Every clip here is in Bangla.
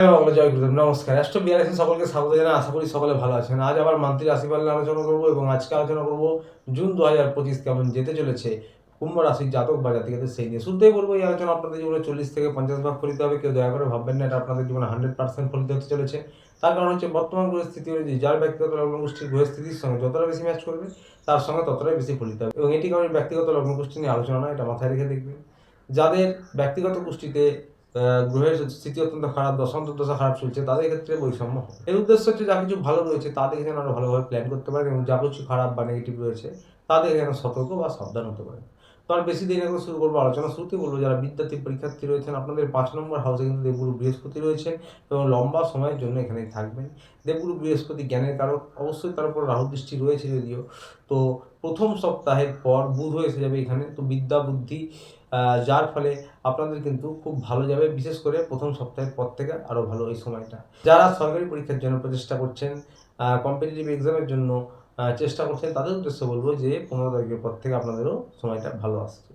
জয় গুরুদেব, নমস্কার। অ্যাস্ট্রো বিআরএসে সকলকে স্বাগত জানাই। আশা করি সকলে ভালো আছেন। আজ আবার মান্থলি রাশিফল নিয়ে আলোচনা করব এবং আজকে আলোচনা করব জুন ২০২৫ কেমন যেতে চলেছে কুম্ভ রাশির জাতক বা জাতিকাদের সেই নিয়ে। শুরুতেই বলবো এই আলোচনা আপনাদের জীবনে ৪০ থেকে ৫০ ভাগ ফলিত হবে। কেউ দয়া করে ভাববেন না এটা আপনাদের জীবনে 100% ফলিত হতে চলেছে। তার কারণ হচ্ছে বর্তমান পরিস্থিতি অনুযায়ী যার ব্যক্তিগত লগ্নগোষ্ঠীর গ্রহস্থিতির সঙ্গে যতটা বেশি ম্যাচ করবে তার সঙ্গে ততটাই বেশি ফলিত হবে এবং এটি কারণ ব্যক্তিগত লগ্নগোষ্ঠী নিয়ে আলোচনা নয়, এটা মাথায় রেখে দেখবেন। যাদের ব্যক্তিগত গোষ্ঠীতে গ্রহের স্থিতি অত্যন্ত খারাপ, দশান্তর দশা খারাপ চলছে, তাদের ক্ষেত্রে বৈষম্য হবে। এর উদ্দেশ্য হচ্ছে যা কিছু ভালো রয়েছে তা দেখে যেন আরো ভালোভাবে প্ল্যান করতে পারেন এবং যা কিছু খারাপ বা নেগেটিভ রয়েছে তা দেখে যেন সতর্ক বা সাবধান হতে পারেন। তো আর বেশি দেরি না করে শুরু করবো আলোচনা। শুরুতে বলবো যারা বিদ্যার্থী পরীক্ষার্থী রয়েছেন আপনাদের ৫ নম্বর হাউসে কিন্তু দেবগুরু বৃহস্পতি রয়েছেন এবং লম্বা সময়ের জন্য এখানেই থাকবেন। দেবগুরু বৃহস্পতি জ্ঞানের কারক, অবশ্যই তার উপর রাহু দৃষ্টি রয়েছে যদিও। তো প্রথম সপ্তাহের পর বুধও এসে যাবে এখানে, তো বিদ্যা বুদ্ধি যার ফলে আপনাদের কিন্তু খুব ভালো যাবে, বিশেষ করে প্রথম সপ্তাহের পর থেকে আরও ভালো এই সময়টা। যারা সরকারি পরীক্ষার জন্য প্রচেষ্টা করছেন, কম্পিটিটিভ এক্সামের জন্য চেষ্টা করছেন, তাদের উদ্দেশ্যে বলবো যে ১৫ তারিখের পর থেকে আপনাদেরও সময়টা ভালো আসছে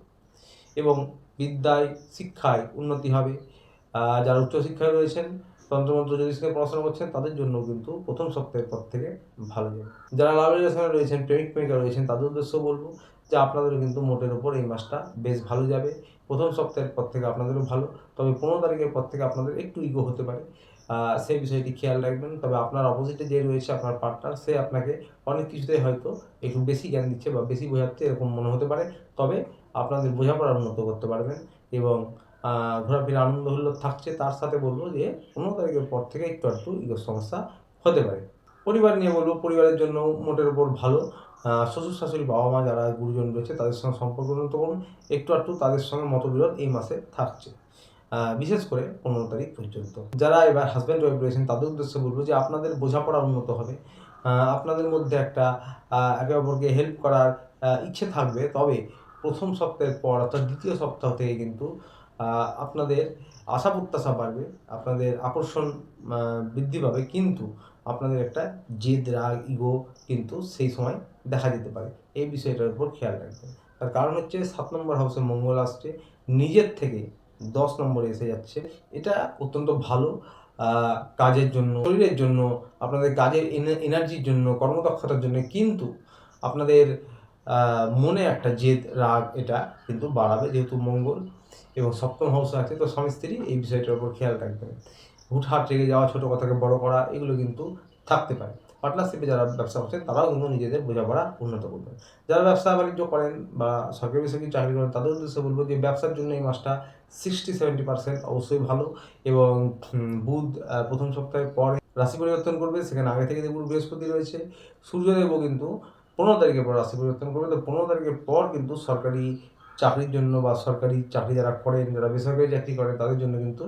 এবং বিদ্যায় শিক্ষায় উন্নতি হবে। যারা উচ্চশিক্ষায় রয়েছেন, তন্ত্রমন্ত্র জ্যোতিষকে পড়াশোনা করছেন, তাদের জন্য কিন্তু প্রথম সপ্তাহের পর থেকে ভালো যাবে। যারা লাভ রিলেশনে রয়েছেন, প্রেমিক প্রেমিকা রয়েছেন, তাদের উদ্দেশ্যে বলবো যে আপনাদেরও কিন্তু মোটের ওপর এই মাসটা বেশ ভালো যাবে। প্রথম সপ্তাহের পর থেকে আপনাদেরও ভালো, তবে ১৫ তারিখের পর থেকে আপনাদের একটু ইগো হতে পারে, সেই বিষয়টি খেয়াল রাখবেন। তবে আপনার অপোজিটে যে রয়েছে আপনার পার্টনার, সে আপনাকে অনেক কিছুতেই হয়তো একটু বেশি জ্ঞান দিচ্ছে বা বেশি বোঝাচ্ছে এরকম মনে হতে পারে, তবে আপনাদের বোঝাপড়া উন্নত করতে পারবেন এবং ঘোরাফেরা আনন্দ হুল্লোড় থাকছে। তার সাথে বলবো যে ১৫ তারিখের পর থেকে একটু আধটু ইগোর সমস্যা হতে পারে। পরিবার নিয়ে বলবো পরিবারের জন্য মোটের উপর ভালো। শ্বশুর শাশুড়ি বাবা মা যারা গুরুজন রয়েছে তাদের সঙ্গে সম্পর্ক উন্নত করুন। একটু আধটু তাদের সঙ্গে মতবিরোধ এই মাসে থাকছে, বিশেষ করে ১৫ তারিখ পর্যন্ত। যারা এবার হাজব্যান্ড ওয়াইফ রয়েছেন তাদের উদ্দেশ্যে বলবো যে আপনাদের বোঝাপড়া উন্নত হবে। আপনাদের মধ্যে একটা একে অপরকে হেল্প করার ইচ্ছে থাকবে, তবে প্রথম সপ্তাহের পর অর্থাৎ দ্বিতীয় সপ্তাহ থেকে কিন্তু আপনাদের আশা প্রত্যাশা বাড়বে, আপনাদের আকর্ষণ বৃদ্ধি পাবে, কিন্তু আপনাদের একটা জেদ রাগ ইগো কিন্তু সেই সময় দেখা যেতে পারে। এই বিষয়টার উপর খেয়াল রাখবেন। তার কারণ হচ্ছে ৭ নম্বর হাউসে মঙ্গল আসছে, নিজের থেকে ১০ নম্বরে এসে যাচ্ছে। এটা অত্যন্ত ভালো কাজের জন্য, শরীরের জন্য, আপনাদের কাজের এনার্জির জন্য, কর্মদক্ষতার জন্য, কিন্তু আপনাদের মনে একটা জেদ রাগ এটা কিন্তু বাড়াবে, যেহেতু মঙ্গল এবং সপ্তম হাউসে আছে। তো স্বামী স্ত্রী এই বিষয়টার উপর খেয়াল রাখবেন। হুটহাট রেগে যাওয়া, ছোটো কথাকে বড় করা, এগুলো কিন্তু থাকতে পারে। পার্টনারশিপে যারা ব্যবসা করছেন তারাও কিন্তু নিজেদের বোঝাপড়া উন্নত করবেন। যারা ব্যবসা বাণিজ্য করেন বা সরকারি বেসরকারি চাকরি করেন তাদের উদ্দেশ্যে বলবো যে ব্যবসার জন্য এই মাসটা 60-70% অবশ্যই ভালো এবং বুধ প্রথম সপ্তাহের পরে রাশি পরিবর্তন করবে, সেখানে আগে থেকে দেবগুরু বৃহস্পতি রয়েছে। সূর্যদেবও কিন্তু ১৫ তারিখের পর রাশি পরিবর্তন করবে। তো ১৫ তারিখের পর কিন্তু সরকারি চাকরির জন্য বা সরকারি চাকরি যারা করেন, যারা বেসরকারি চাকরি করেন তাদের জন্য কিন্তু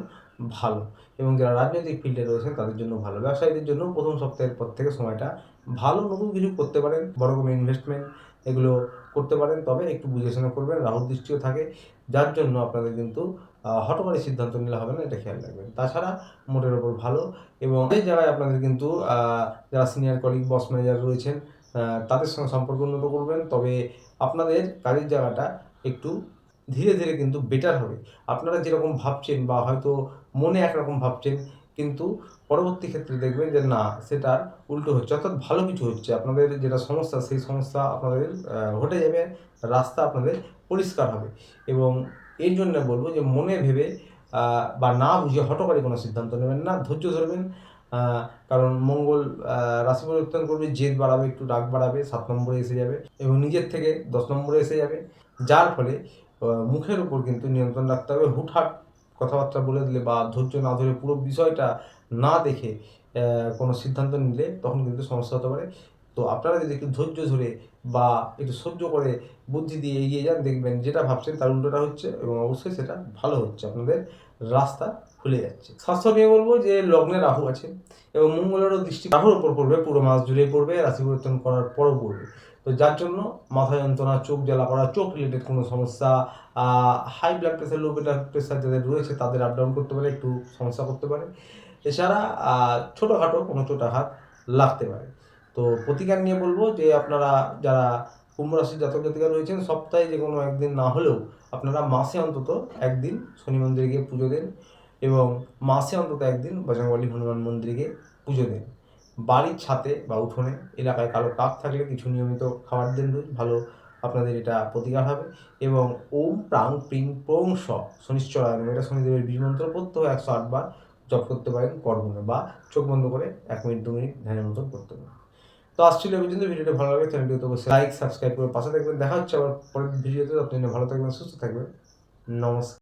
ভালো এবং যারা রাজনৈতিক ফিল্ডে রয়েছেন তাদের জন্য ভালো। ব্যবসায়ীদের জন্য প্রথম সপ্তাহের পর থেকে সময়টা ভালো, নতুন কিছু করতে পারেন, বড় কোনো ইনভেস্টমেন্ট এগুলো করতে পারেন, তবে একটু বুঝে শুনে করবেন। রাহুর দৃষ্টিও থাকে, যার জন্য আপনাদের কিন্তু হঠকারী সিদ্ধান্ত নিলে হবে না, এটা খেয়াল রাখবেন। তাছাড়া মোটের ওপর ভালো এবং এই জায়গায় আপনাদের কিন্তু যারা সিনিয়র কলিগ বস ম্যানেজার রয়েছেন তাদের সঙ্গে সম্পর্ক উন্নত করবেন, তবে আপনাদের কাজের জায়গাটা একটু ধীরে ধীরে কিন্তু বেটার হবে। আপনারা যেরকম ভাবছেন বা হয়তো মনে একরকম ভাবছেন, কিন্তু পরবর্তী ক্ষেত্রে দেখবেন যে না, সেটার উল্টো হচ্ছে, অর্থাৎ ভালো কিছু হচ্ছে। আপনাদের যেটা সমস্যা সেই সমস্যা আপনাদের হটে যাবে, রাস্তা আপনাদের পরিষ্কার হবে এবং এই জন্য বলবো যে মনে ভেবে বা না বুঝে হঠকারী কোনো সিদ্ধান্ত নেবেন না, ধৈর্য ধরবেন। কারণ মঙ্গল রাশি পরিবর্তন করবে, জেদ বাড়াবে, একটু রাগ বাড়াবে, ৭ নম্বরে এসে যাবে এবং নিজের থেকে ১০ নম্বরে এসে যাবে, যার ফলে মুখের উপর কিন্তু নিয়ন্ত্রণ রাখতে হবে। হুটহাট কথাবার্তা বলে দিলে বা ধৈর্য না ধরে পুরো বিষয়টা না দেখে কোনো সিদ্ধান্ত নিলে তখন কিন্তু সমস্যা হতে পারে। তো আপনারা যদি একটু ধৈর্য ধরে বা একটু সহ্য করে বুদ্ধি দিয়ে এগিয়ে যান, দেখবেন যেটা ভাবছেন তার উল্টোটা হচ্ছে এবং অবশ্যই সেটা ভালো হচ্ছে, আপনাদের রাস্তা খুলে যাচ্ছে। স্বাস্থ্য নিয়ে বলবো যে লগ্নে রাহু আছে এবং মঙ্গলেরও দৃষ্টি রাহুর ওপর পড়বে, পুরো মাস জুড়ে পড়বে, রাশি পরিবর্তন করার পরও পড়বে। তো যার জন্য মাথা যন্ত্রণা, চোখ জ্বালা করা, চোখ রিলেটেড কোনো সমস্যা, high blood pressure, low blood pressure যাদের রয়েছে তাদের আপ ডাউন করতে পারে, একটু সমস্যা করতে পারে। এছাড়া ছোটোখাটো কোনো চোটাঘাত লাগতে পারে। তো প্রতিকার নিয়ে বলবো যে আপনারা যারা কুম্ভ রাশির জাতক জাতিকা রয়েছেন, সপ্তাহে যে কোনো একদিন না হলেও আপনারা মাসে অন্তত একদিন শনি মন্দিরে গিয়ে পুজো দেন। এবং মাসে অন্তত একদিন বজরংবলী হনুমান মন্দিরে পুজো দিন। বাড়ির ছাদে বা উঠোনে এলাকায় কালো কাক থাকলে কিছু নিয়মিত খাবার দিন রোজ, ভালো আপনাদের এটা প্রতিকার হবে। এবং ওম প্রাং প্রিং প্রং স শনিশ্চরায় নমঃ, এটা শনিদেবের বীজ মন্ত্র প্রত্যহ 108 বার জপ করতে পারেন করগুণে, বা চোখ বন্ধ করে 1 মিনিট 2 মিনিট ধ্যানের মতন করতে পারেন। তো আসছিল এই পর্যন্ত। ভিডিওটা ভালো লাগে চ্যানেলটি অবশ্যই লাইক সাবস্ক্রাইব করে পাশে থাকবেন। দেখা হচ্ছে আবার পরের ভিডিওতে। ততদিন ভালো থাকবেন, সুস্থ থাকবেন। নমস্কার।